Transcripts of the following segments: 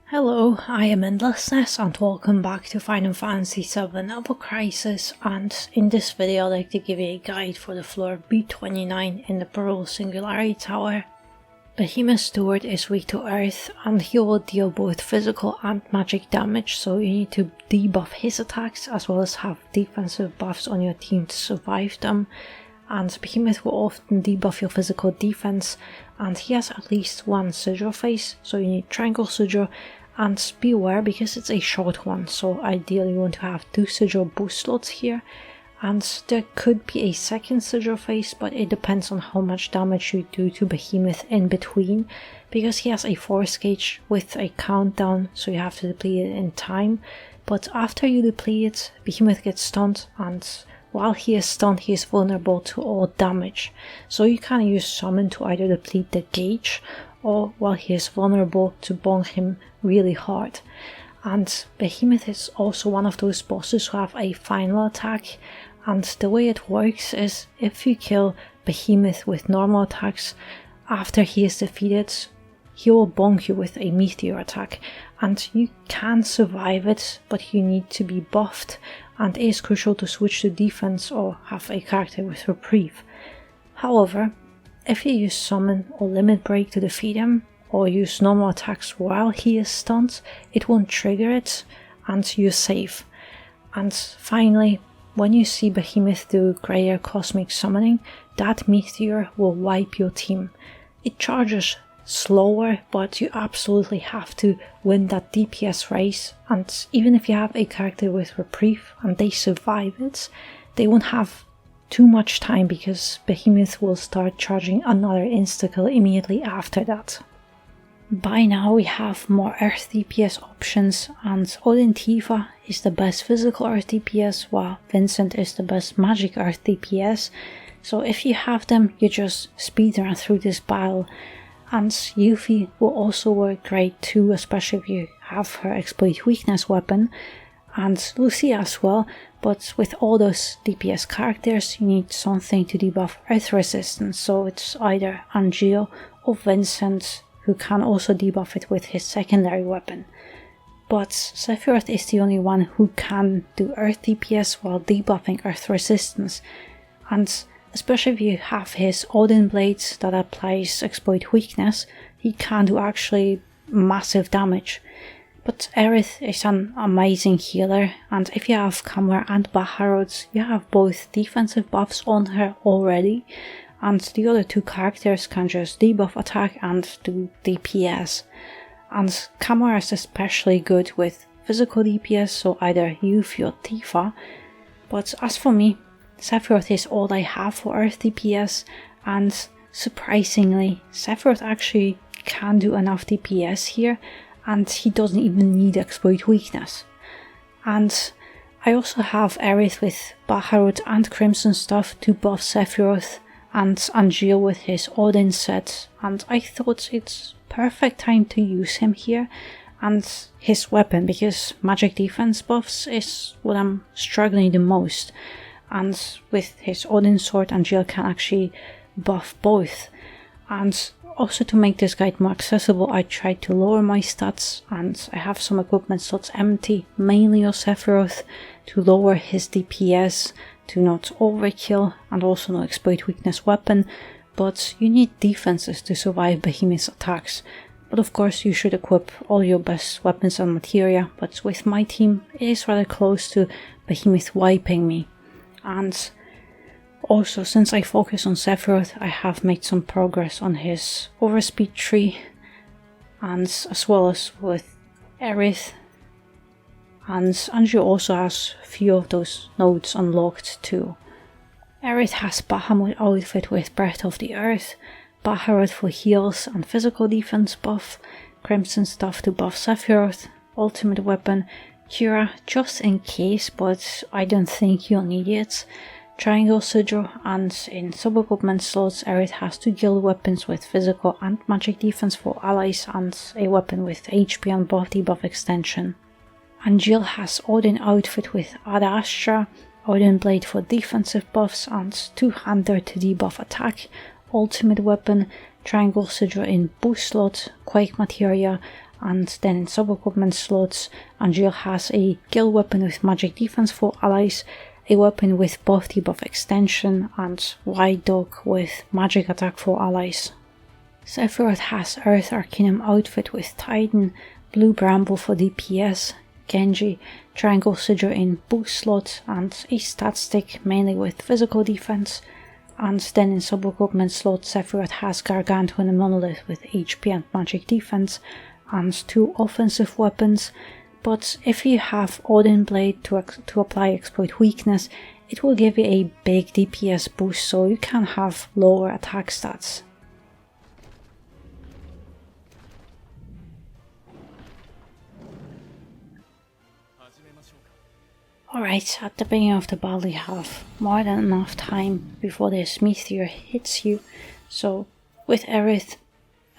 Hello, I am Endlessness and welcome back to Final Fantasy VII Ever Crisis, and in this video I'd like to give you a guide for the floor B29 in the Pearl Singularity Tower. Behemoth Steward is weak to earth and he will deal both physical and magic damage, so you need to debuff his attacks as well as have defensive buffs on your team to survive them. And Behemoth will often debuff your physical defense, and he has at least one sigil phase, so you need Triangle Sigil. And beware because it's a short one, so ideally you want to have 2 sigil boost slots here, and there could be a second sigil phase, but it depends on how much damage you do to Behemoth in between, because he has a force gauge with a countdown, so you have to deplete it in time. But after you deplete it, Behemoth gets stunned, and while he is stunned he is vulnerable to all damage, so you can use Summon to either deplete the gauge or while he is vulnerable to bong him really hard. And Behemoth is also one of those bosses who have a final attack, and the way it works is if you kill Behemoth with normal attacks, after he is defeated he will bong you with a meteor attack, and you can survive it, but you need to be buffed, and it is crucial to switch to defense or have a character with reprieve. However, if you use Summon or Limit Break to defeat him, or use normal attacks while he is stunned, it won't trigger it and you're safe. And finally, when you see Behemoth do Greater Cosmic Summoning, that meteor will wipe your team. It charges slower, but you absolutely have to win that DPS race, and even if you have a character with reprieve and they survive it, they won't have too much time because Behemoth will start charging another insta-kill immediately after that. By now we have more earth DPS options, and Odin Tifa is the best physical earth DPS while Vincent is the best magic earth DPS, so if you have them you just speedrun through this battle. And Yuffie will also work great too, especially if you have her Exploit Weakness weapon, and Lucia as well, but with all those DPS characters you need something to debuff earth resistance, so it's either Angeal or Vincent, who can also debuff it with his secondary weapon. But Sephiroth is the only one who can do earth DPS while debuffing earth resistance, and especially if you have his Odin Blades that applies Exploit Weakness, he can do actually massive damage. But Aerith is an amazing healer, and if you have Kamler and Baharut, you have both defensive buffs on her already, and the other 2 characters can just debuff attack and do DPS. And Kamler is especially good with physical DPS, so either Yuffie or Tifa. But as for me, Sephiroth is all I have for earth DPS, and surprisingly, Sephiroth actually can do enough DPS here, and he doesn't even need Exploit Weakness. And I also have Aerith with Baharut and Crimson stuff to buff Sephiroth, and Angeal with his Odin set, and I thought it's perfect time to use him here, and his weapon, because magic defense buffs is what I'm struggling the most. And with his Odin sword, Angeal can actually buff both. And also to make this guide more accessible, I tried to lower my stats, and I have some equipment slots empty, mainly on Sephiroth, to lower his DPS, to not overkill, and also no Exploit Weakness weapon, but you need defenses to survive Behemoth's attacks. But of course you should equip all your best weapons and materia, but with my team it is rather close to Behemoth wiping me. And also, since I focus on Sephiroth, I have made some progress on his overspeed tree, and as well as with Aerith. And Angeal also has a few of those nodes unlocked too. Aerith has Bahamut outfit with Breath of the Earth, Baharut for heals and physical defense buff, Crimson stuff to buff Sephiroth, ultimate weapon, Cura just in case, but I don't think you'll need it, Triangle Sigil, and in sub-equipment slots Aerith has 2 guild weapons with physical and magic defense for allies and a weapon with HP and buff debuff extension. Angeal has Odin outfit with Ad Astra, Odin Blade for defensive buffs and Two-Hander to debuff attack, ultimate weapon, Triangle Sigil in boost slot, Quake Materia, and then in sub-equipment slots, Angeal has a guild weapon with magic defense for allies, a weapon with buff debuff extension, and White Dog with magic attack for allies. Sephiroth has Earth Arcanum outfit with Titan, Blue Bramble for DPS, Genji, Triangle Sigil in boost slot, and a stat stick mainly with physical defense. And then in sub-equipment slot, Sephiroth has Gargantuan and Monolith with HP and magic defense, and 2 offensive weapons. But if you have Odin Blade to apply exploit weakness, it will give you a big DPS boost, so you can have lower attack stats. Alright, at the beginning of the battle you have more than enough time before this meteor hits you, so with Aerith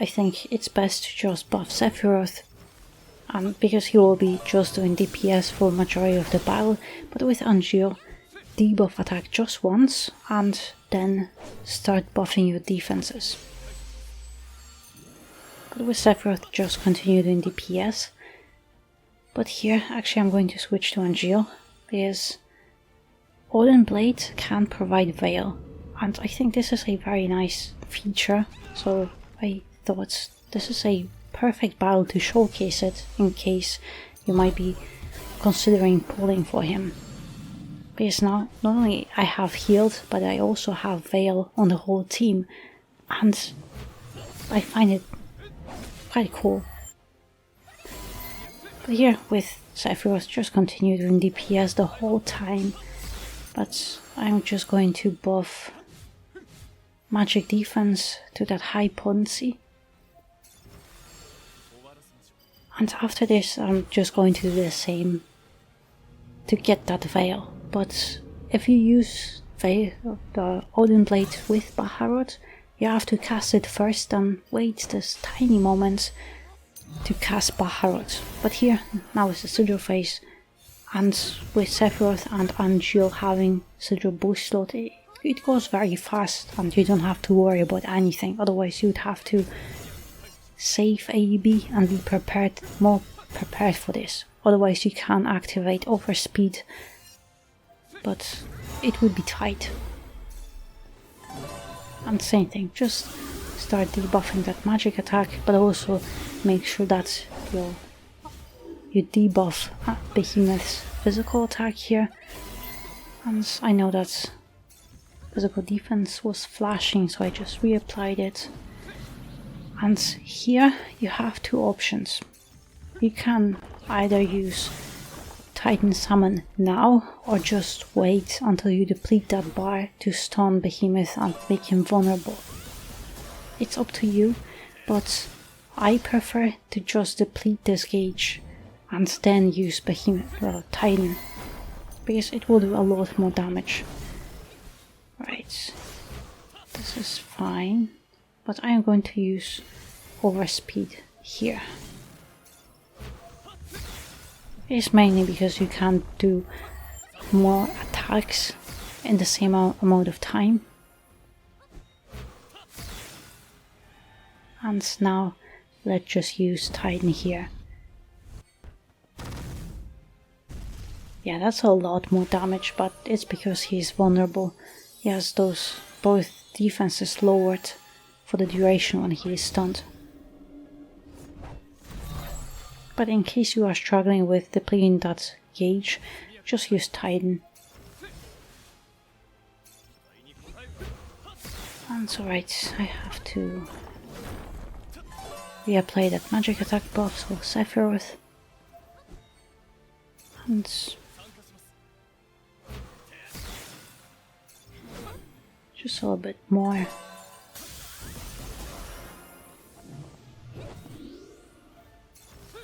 I think it's best to just buff Sephiroth, because he will be just doing DPS for majority of the battle, but with Angeal, debuff attack just once and then start buffing your defenses. But with Sephiroth just continue doing DPS, but here actually I'm going to switch to Angeal, because Odin Blade can provide Veil, and I think this is a very nice feature, so I thought this is a perfect battle to showcase it in case you might be considering pulling for him. Because now not only I have healed, but I also have Veil on the whole team, and I find it quite cool. But here with Sephiroth just continue doing DPS the whole time, but I'm just going to buff magic defense to that high potency. And after this I'm just going to do the same to get that Veil. But if you use Veil, the Odin Blade with Baharut, you have to cast it first and wait this tiny moment to cast Baharut. But here now is the Sigil phase, and with Sephiroth and Angeal having Sigil boost slot, it goes very fast and you don't have to worry about anything, otherwise you'd have to save AEB and be more prepared for this. Otherwise you can activate overspeed, but it would be tight. And same thing, just start debuffing that magic attack, but also make sure that you debuff Behemoth's physical attack here. And I know that physical defense was flashing, so I just reapplied it. And here you have 2 options. You can either use Titan Summon now, or just wait until you deplete that bar to stun Behemoth and make him vulnerable. It's up to you, but I prefer to just deplete this gauge and then use Behemoth, Titan, because it will do a lot more damage. Right, this is fine, but I am going to use overspeed here. It's mainly because you can do more attacks in the same amount of time. And now let's just use Titan here. Yeah, that's a lot more damage, but it's because he's vulnerable. He has those both defenses lowered for the duration when he is stunned. But in case you are struggling with depleting that gauge, just use Titan. And it's alright, I have to reapply that magic attack buff for Sephiroth. And just a little bit more.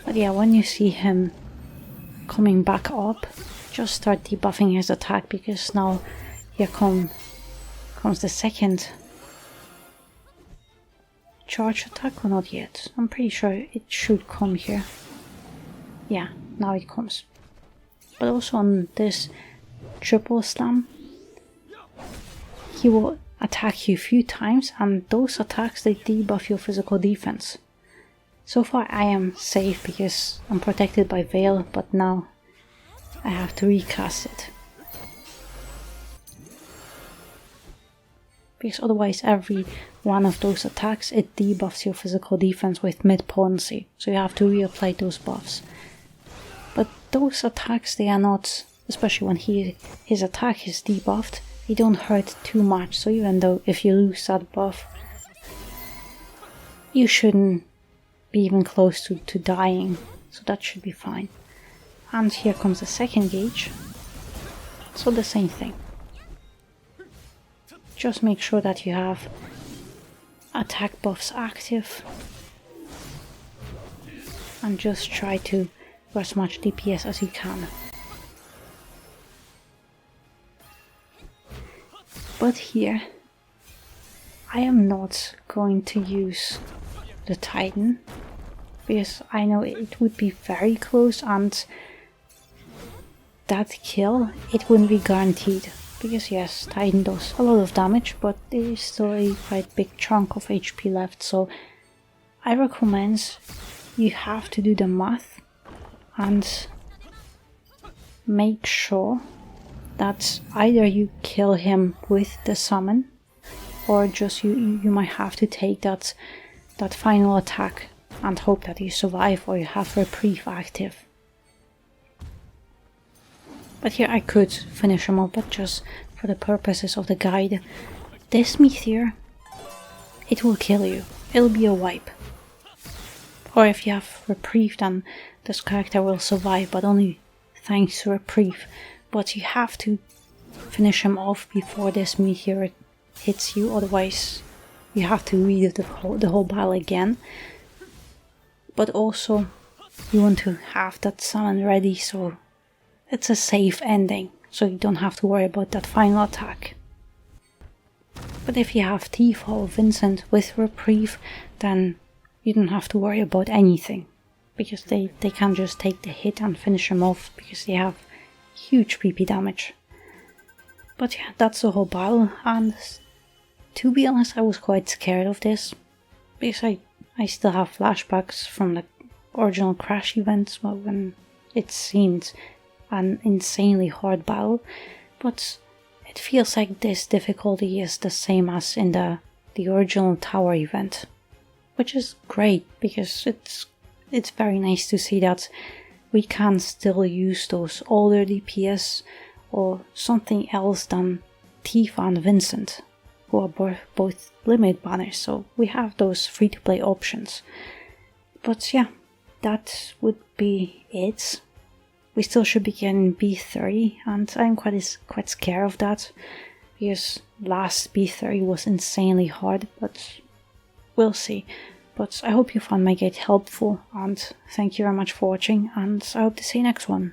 But yeah, when you see him coming back up, just start debuffing his attack, because now here comes the second charge attack, or not yet. I'm pretty sure it should come here. Yeah, now it comes. But also on this triple slam, he will attack you a few times, and those attacks, they debuff your physical defense. So far I am safe because I'm protected by Veil, but now I have to recast it. Because otherwise every one of those attacks, it debuffs your physical defense with mid-potency, so you have to reapply those buffs. But those attacks, they are not, especially when his attack is debuffed, they don't hurt too much, so even though if you lose that buff, you shouldn't be even close to dying, so that should be fine. And here comes the second gauge, so the same thing. Just make sure that you have attack buffs active and just try to do as much DPS as you can. But here I am not going to use the Titan because I know it would be very close and that kill, it wouldn't be guaranteed. Because yes, Titan does a lot of damage, but there is still a quite big chunk of HP left, so I recommend you have to do the math and make sure that either you kill him with the summon, or just you might have to take that final attack and hope that you survive, or you have reprieve active. But here I could finish him off, but just for the purposes of the guide, this meteor, it will kill you. It'll be a wipe. Or if you have reprieve, then this character will survive, but only thanks to reprieve. But you have to finish him off before this meteor hits you, otherwise you have to redo the whole battle again. But also you want to have that summon ready, so it's a safe ending, so you don't have to worry about that final attack. But if you have Tifa or Vincent with reprieve, then you don't have to worry about anything, because they can just take the hit and finish them off, because they have huge PP damage. But yeah, that's the whole battle, and to be honest, I was quite scared of this, because I still have flashbacks from the original Crash events when it seemed an insanely hard battle, but it feels like this difficulty is the same as in the original Tower event, which is great because it's very nice to see that we can still use those older DPS or something else than Tifa and Vincent, who are both limit banners, so we have those free-to-play options. But yeah, that would be it. We still should be getting B30, and I'm quite scared of that, because last B30 was insanely hard, but we'll see. But I hope you found my guide helpful, and thank you very much for watching, and I hope to see you next one.